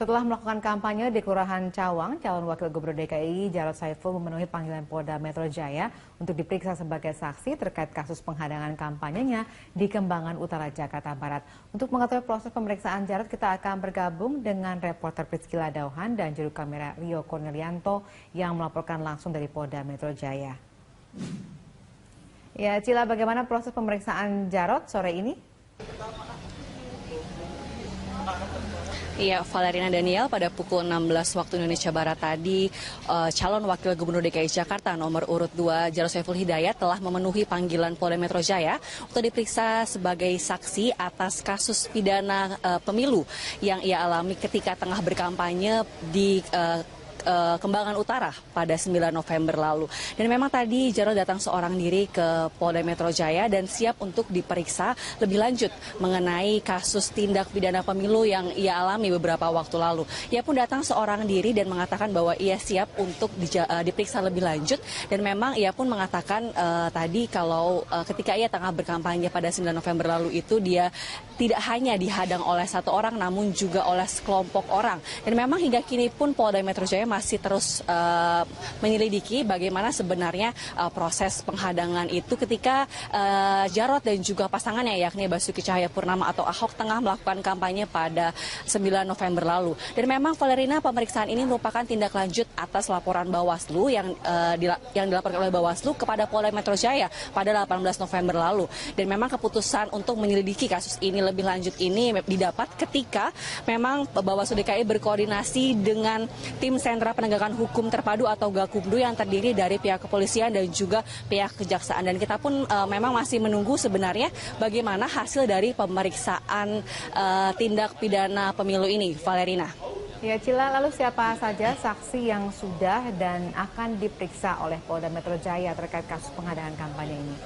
Setelah melakukan kampanye di Kelurahan Cawang, calon wakil gubernur DKI Jarod Saiful memenuhi panggilan Polda Metro Jaya untuk diperiksa sebagai saksi terkait kasus penghadangan kampanyenya di Kembangan Utara, Jakarta Barat. Untuk mengetahui proses pemeriksaan Jarod, kita akan bergabung dengan reporter Priscila Dauhan dan juru kamera Rio Cornelianto yang melaporkan langsung dari Polda Metro Jaya. Ya, Cila, bagaimana proses pemeriksaan Jarod sore ini? Iya, Valerina Daniel, pada pukul 16 waktu Indonesia Barat tadi, calon wakil gubernur DKI Jakarta nomor urut 2 Jarod Saiful Hidayat telah memenuhi panggilan Polda Metro Jaya untuk diperiksa sebagai saksi atas kasus pidana pemilu yang ia alami ketika tengah berkampanye di Kembangan Utara pada 9 November lalu. Dan memang tadi Jarod datang seorang diri ke Polda Metro Jaya dan siap untuk diperiksa lebih lanjut mengenai kasus tindak pidana pemilu yang ia alami beberapa waktu lalu. Ia pun datang seorang diri dan mengatakan bahwa ia siap untuk diperiksa lebih lanjut, dan memang ia pun mengatakan tadi kalau ketika ia tengah berkampanye pada 9 November lalu itu dia tidak hanya dihadang oleh satu orang namun juga oleh sekelompok orang. Dan memang hingga kini pun Polda Metro Jaya masih terus menyelidiki bagaimana sebenarnya proses penghadangan itu ketika Jarod dan juga pasangannya yakni Basuki Cahayapurnama atau Ahok tengah melakukan kampanye pada 9 November lalu. Dan memang Valerina, pemeriksaan ini merupakan tindak lanjut atas laporan Bawaslu yang dilaporkan oleh Bawaslu kepada Polda Metro Jaya pada 18 November lalu. Dan memang keputusan untuk menyelidiki kasus ini lebih lanjut ini didapat ketika memang Bawaslu DKI berkoordinasi dengan tim Sentra Penegakan Hukum Terpadu atau Gakumdu yang terdiri dari pihak kepolisian dan juga pihak kejaksaan. Dan kita pun memang masih menunggu sebenarnya bagaimana hasil dari pemeriksaan tindak pidana pemilu ini, Valerina. Ya, Cila, lalu siapa saja saksi yang sudah dan akan diperiksa oleh Polda Metro Jaya terkait kasus penghadangan kampanye ini?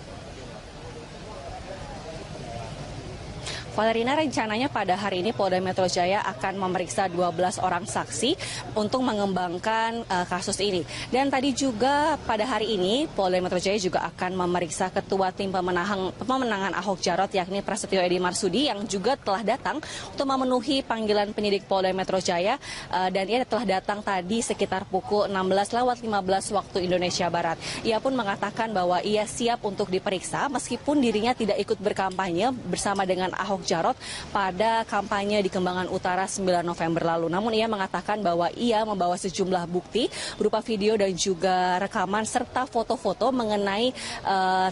Valerina, rencananya pada hari ini Polda Metro Jaya akan memeriksa 12 orang saksi untuk mengembangkan kasus ini. Dan tadi juga pada hari ini Polda Metro Jaya juga akan memeriksa Ketua Tim Pemenangan Ahok Jarot yakni Prasetyo Edy Marsudi yang juga telah datang untuk memenuhi panggilan penyidik Polda Metro Jaya, dan ia telah datang tadi sekitar pukul 16:15 waktu Indonesia Barat. Ia pun mengatakan bahwa ia siap untuk diperiksa meskipun dirinya tidak ikut berkampanye bersama dengan Ahok Jarot pada kampanye di Kembangan Utara 9 November lalu. Namun ia mengatakan bahwa ia membawa sejumlah bukti berupa video dan juga rekaman serta foto-foto mengenai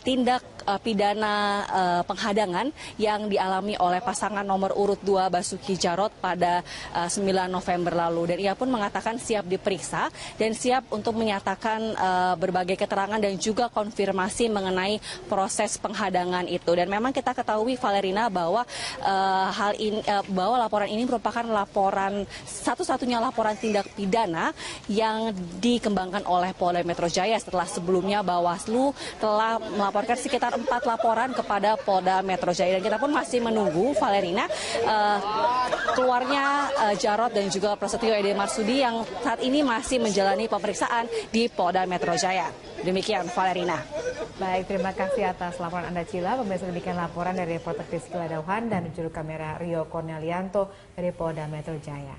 tindak pidana penghadangan yang dialami oleh pasangan nomor urut 2 Basuki Jarot pada 9 November lalu. Dan ia pun mengatakan siap diperiksa dan siap untuk menyatakan berbagai keterangan dan juga konfirmasi mengenai proses penghadangan itu. Dan memang kita ketahui, Valerina, bahwa bahwa laporan ini merupakan laporan satu-satunya laporan tindak pidana yang dikembangkan oleh Polda Metro Jaya setelah sebelumnya Bawaslu telah melaporkan sekitar 4 laporan kepada Polda Metro Jaya. Dan kita pun masih menunggu, Valerina, keluarnya Jarod dan juga Prasetyo Edy Marsudi yang saat ini masih menjalani pemeriksaan di Polda Metro Jaya. Demikian, Valerina. Baik, terima kasih atas laporan Anda, Cila. Pemirsa, demikian laporan dari reporter Priscila Dauhan dan juru kamera Rio Cornelianto dari Polda Metro Jaya.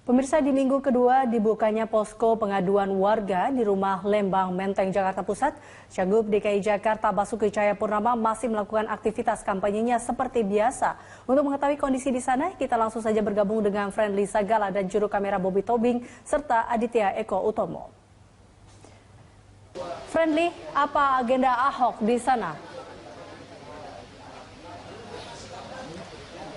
Pemirsa, di minggu kedua dibukanya posko pengaduan warga di rumah Lembang Menteng, Jakarta Pusat, Cagup DKI Jakarta Basuki Cahayapurnama masih melakukan aktivitas kampanyenya seperti biasa. Untuk mengetahui kondisi di sana, kita langsung saja bergabung dengan Friendly Sagala dan juru kamera Bobby Tobing serta Aditya Eko Utomo. Friendly, apa agenda Ahok di sana?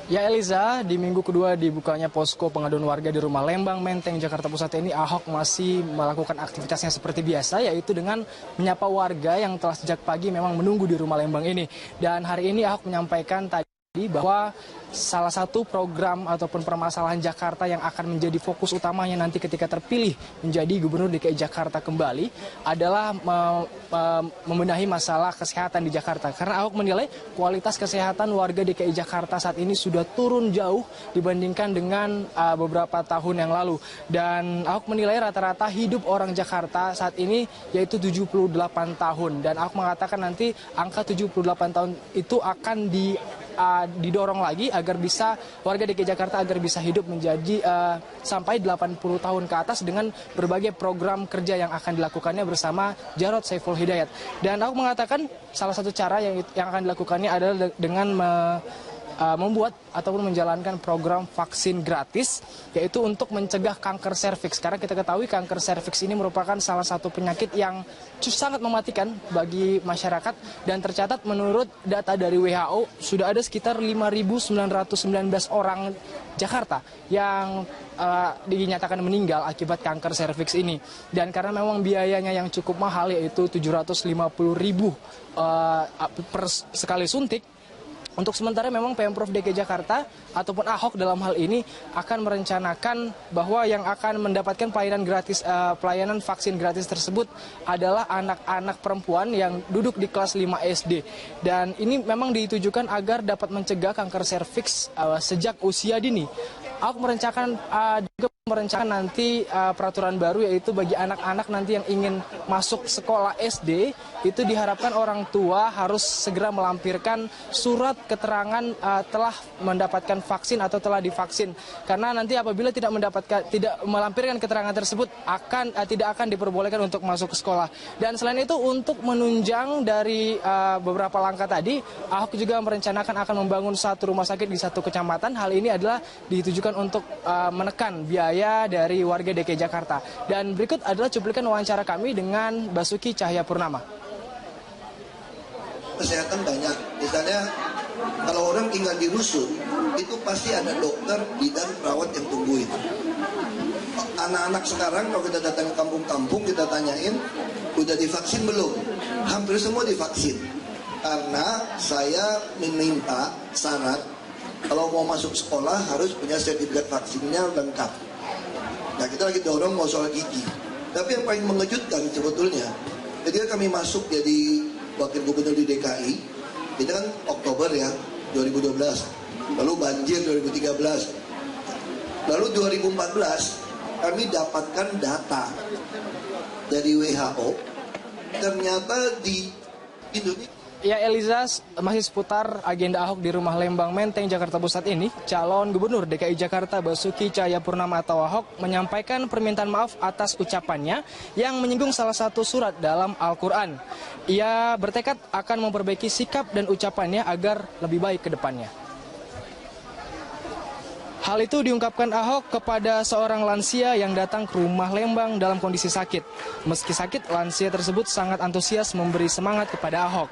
Ya, Eliza, di minggu kedua dibukanya posko pengaduan warga di rumah Lembang Menteng, Jakarta Pusat ini, Ahok masih melakukan aktivitasnya seperti biasa, yaitu dengan menyapa warga yang telah sejak pagi memang menunggu di rumah Lembang ini. Dan hari ini Ahok menyampaikan tadi bahwa salah satu program ataupun permasalahan Jakarta yang akan menjadi fokus utamanya nanti ketika terpilih menjadi Gubernur DKI Jakarta kembali adalah membenahi masalah kesehatan di Jakarta. Karena Ahok menilai kualitas kesehatan warga DKI Jakarta saat ini sudah turun jauh dibandingkan dengan beberapa tahun yang lalu. Dan Ahok menilai rata-rata hidup orang Jakarta saat ini yaitu 78 tahun. Dan Ahok mengatakan nanti angka 78 tahun itu akan didorong lagi agar bisa warga DKI Jakarta agar bisa hidup menjadi sampai 80 tahun ke atas dengan berbagai program kerja yang akan dilakukannya bersama Jarod Saiful Hidayat. Dan Ahok mengatakan salah satu cara yang akan dilakukannya adalah dengan membuat ataupun menjalankan program vaksin gratis, yaitu untuk mencegah kanker serviks. Karena kita ketahui kanker serviks ini merupakan salah satu penyakit yang sangat mematikan bagi masyarakat, dan tercatat menurut data dari WHO sudah ada sekitar 5.919 orang Jakarta yang dinyatakan meninggal akibat kanker serviks ini. Dan karena memang biayanya yang cukup mahal, yaitu 750.000 per sekali suntik, untuk sementara memang Pemprov DKI Jakarta ataupun Ahok dalam hal ini akan merencanakan bahwa yang akan mendapatkan pelayanan vaksin gratis tersebut adalah anak-anak perempuan yang duduk di kelas 5 SD. Dan ini memang ditujukan agar dapat mencegah kanker serviks sejak usia dini. Ahok merencanakan nanti peraturan baru, yaitu bagi anak-anak nanti yang ingin masuk sekolah SD, itu diharapkan orang tua harus segera melampirkan surat keterangan telah mendapatkan vaksin atau telah divaksin. Karena nanti apabila tidak melampirkan keterangan tersebut tidak akan diperbolehkan untuk masuk ke sekolah. Dan selain itu, untuk menunjang dari beberapa langkah tadi, Ahok juga merencanakan akan membangun satu rumah sakit di satu kecamatan. Hal ini adalah ditujukan untuk menekan biaya dari warga DKI Jakarta. Dan berikut adalah cuplikan wawancara kami dengan Basuki Cahayapurnama. Kesehatan banyak, misalnya kalau orang tinggal di rusun, itu pasti ada dokter, bidan, perawat yang tungguin. Anak-anak sekarang kalau kita datang ke kampung-kampung, kita tanyain, udah divaksin belum? Hampir semua divaksin. Karena saya meminta syarat, kalau mau masuk sekolah harus punya sertifikat vaksinnya lengkap. Nah, kita lagi dorong mau soal gigi. Tapi yang paling mengejutkan sebetulnya, ketika kami masuk jadi wakil gubernur di DKI, itu kan Oktober ya, 2012. Lalu banjir 2013. Lalu 2014 kami dapatkan data dari WHO, ternyata di Indonesia. Ya, Eliza, masih seputar agenda Ahok di rumah Lembang Menteng, Jakarta Pusat ini, calon gubernur DKI Jakarta Basuki Cahayapurnama atau Ahok menyampaikan permintaan maaf atas ucapannya yang menyinggung salah satu surat dalam Al-Quran. Ia bertekad akan memperbaiki sikap dan ucapannya agar lebih baik ke depannya. Hal itu diungkapkan Ahok kepada seorang lansia yang datang ke rumah Lembang dalam kondisi sakit. Meski sakit, lansia tersebut sangat antusias memberi semangat kepada Ahok.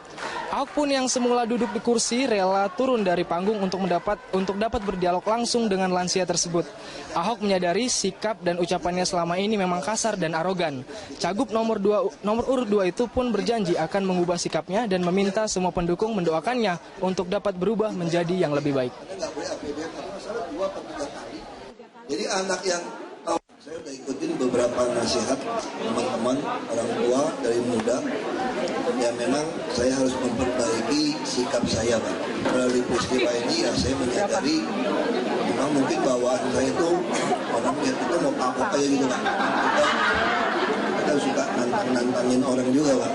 Ahok pun yang semula duduk di kursi rela turun dari panggung untuk dapat berdialog langsung dengan lansia tersebut. Ahok menyadari sikap dan ucapannya selama ini memang kasar dan arogan. Cagup nomor urut 2 itu pun berjanji akan mengubah sikapnya dan meminta semua pendukung mendoakannya untuk dapat berubah menjadi yang lebih baik. Jadi anak yang saya udah ikutin beberapa nasihat teman-teman orang tua dari muda, ya memang saya harus memperbaiki sikap saya, Pak. Melalui peristiwa ini ya saya menyadari memang mungkin bawaan saya itu orang lihat itu mau kapok kayak gitu, Pak. Kita suka nantangin orang juga, Pak.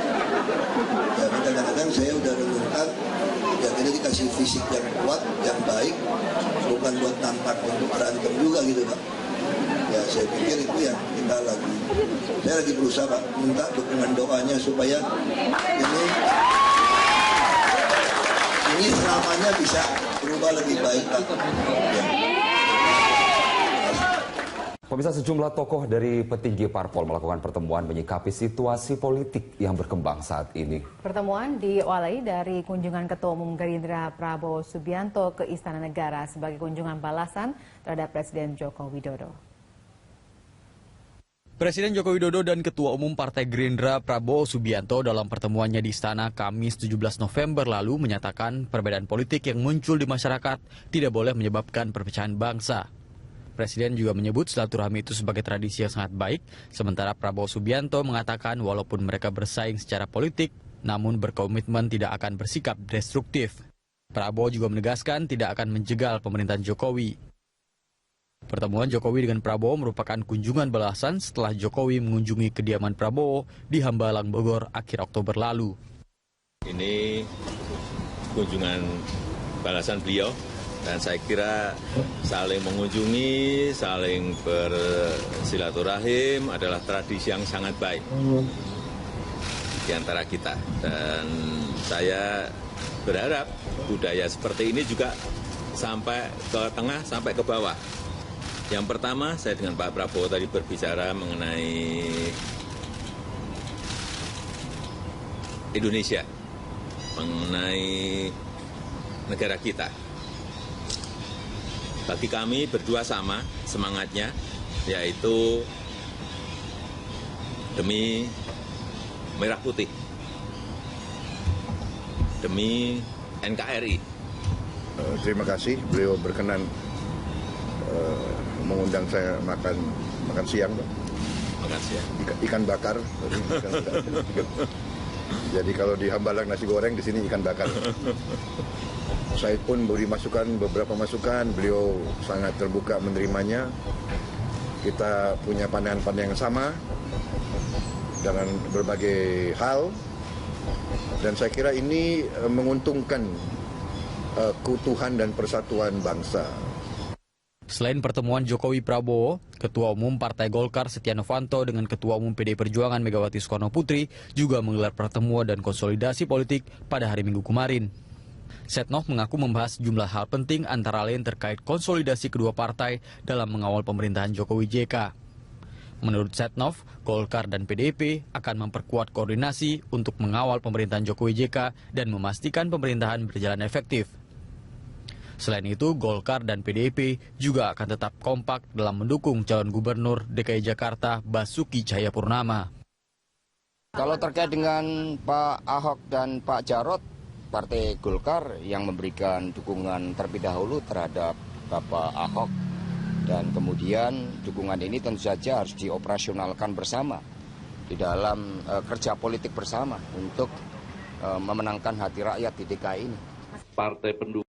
Ya kadang-kadang saya udah renungkan, ya kita dikasih fisik yang kuat, yang baik, bukan buat nampak untuk berantem juga gitu, Pak. Ya saya pikir itu yang saya lagi berusaha, Pak, minta dukungan doanya supaya ini selamanya bisa berubah lebih baik, Pak. Ya. Pemirsa, sejumlah tokoh dari petinggi parpol melakukan pertemuan menyikapi situasi politik yang berkembang saat ini. Pertemuan diawali dari kunjungan Ketua Umum Gerindra Prabowo Subianto ke Istana Negara sebagai kunjungan balasan terhadap Presiden Joko Widodo. Presiden Joko Widodo dan Ketua Umum Partai Gerindra Prabowo Subianto dalam pertemuannya di Istana Kamis 17 November lalu menyatakan perbedaan politik yang muncul di masyarakat tidak boleh menyebabkan perpecahan bangsa. Presiden juga menyebut silaturahmi itu sebagai tradisi yang sangat baik, sementara Prabowo Subianto mengatakan walaupun mereka bersaing secara politik, namun berkomitmen tidak akan bersikap destruktif. Prabowo juga menegaskan tidak akan menjegal pemerintahan Jokowi. Pertemuan Jokowi dengan Prabowo merupakan kunjungan balasan setelah Jokowi mengunjungi kediaman Prabowo di Hambalang, Bogor akhir Oktober lalu. Ini kunjungan balasan beliau Dan saya kira saling mengunjungi, saling bersilaturahim adalah tradisi yang sangat baik di antara kita. Dan saya berharap budaya seperti ini juga sampai ke tengah, sampai ke bawah. Yang pertama, saya dengan Pak Prabowo tadi berbicara mengenai Indonesia, mengenai negara kita. Bagi kami berdua sama semangatnya, yaitu demi merah putih, demi NKRI. Terima kasih beliau berkenan mengundang saya makan siang, Pak. Makan siang. Ikan bakar. Jadi kalau di Hambalang nasi goreng, di sini ikan bakar. Saya pun beri beberapa masukan, beliau sangat terbuka menerimanya. Kita punya pandangan-pandangan yang sama dengan berbagai hal, dan saya kira ini menguntungkan keutuhan dan persatuan bangsa. Selain pertemuan Jokowi Prabowo, Ketua Umum Partai Golkar Setia Novanto dengan Ketua Umum PDI Perjuangan Megawati Soekarno Putri juga menggelar pertemuan dan konsolidasi politik pada hari Minggu kemarin. Setnov mengaku membahas jumlah hal penting antara lain terkait konsolidasi kedua partai dalam mengawal pemerintahan Jokowi JK. Menurut Setnov, Golkar dan PDIP akan memperkuat koordinasi untuk mengawal pemerintahan Jokowi JK dan memastikan pemerintahan berjalan efektif. Selain itu, Golkar dan PDIP juga akan tetap kompak dalam mendukung calon gubernur DKI Jakarta Basuki Cahayapurnama. Kalau terkait dengan Pak Ahok dan Pak Jarot, Partai Golkar yang memberikan dukungan terlebih dahulu terhadap Bapak Ahok, dan kemudian dukungan ini tentu saja harus dioperasionalkan bersama di dalam kerja politik bersama untuk memenangkan hati rakyat di DKI ini. Partai pendukung